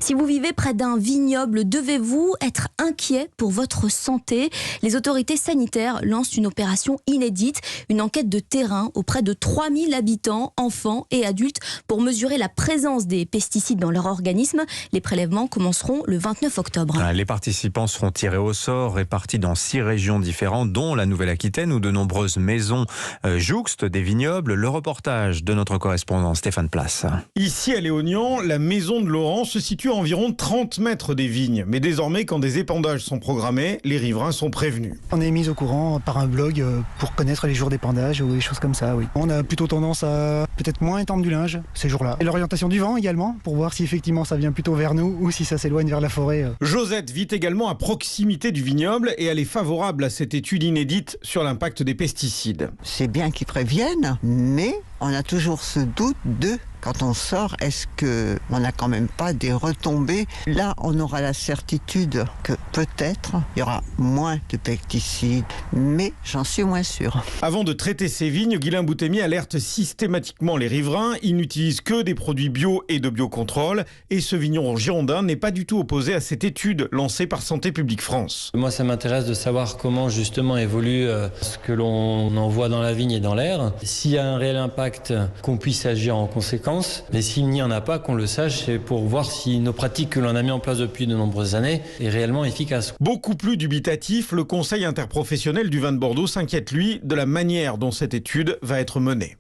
Si vous vivez près d'un vignoble, devez-vous être inquiet pour votre santé? Les autorités sanitaires lancent une opération inédite, une enquête de terrain auprès de 3000 habitants, enfants et adultes, pour mesurer la présence des pesticides dans leur organisme. Les prélèvements commenceront le 29 octobre. Les participants seront tirés au sort, répartis dans 6 régions différentes, dont la Nouvelle-Aquitaine, où de nombreuses maisons jouxtent des vignobles. Le reportage de notre correspondant Stéphane Place. Ici à Léognan, la maison de Laurent se situe à environ 30 mètres des vignes. Mais désormais, quand des épandages sont programmés, les riverains sont prévenus. On est mis au courant par un blog pour connaître les jours d'épandage ou des choses comme ça, oui. On a plutôt tendance à peut-être moins étendre du linge ces jours-là. Et l'orientation du vent également, pour voir si effectivement ça vient plutôt vers nous ou si ça s'éloigne vers la forêt. Josette vit également à proximité du vignoble et elle est favorable à cette étude inédite sur l'impact des pesticides. C'est bien qu'ils préviennent, mais on a toujours ce doute de... Quand on sort, est-ce qu'on n'a quand même pas des retombées? Là, on aura la certitude que peut-être il y aura moins de pesticides, mais j'en suis moins sûr. Avant de traiter ces vignes, Guylain Boutemi alerte systématiquement les riverains. Il n'utilise que des produits bio et de biocontrôle. Et ce vigneron girondin n'est pas du tout opposé à cette étude lancée par Santé publique France. Moi, ça m'intéresse de savoir comment justement évolue ce que l'on envoie dans la vigne et dans l'air. S'il y a un réel impact, qu'on puisse agir en conséquence. Mais s'il n'y en a pas, qu'on le sache, c'est pour voir si nos pratiques que l'on a mis en place depuis de nombreuses années est réellement efficace. Beaucoup plus dubitatif, le Conseil interprofessionnel du vin de Bordeaux s'inquiète, lui, de la manière dont cette étude va être menée.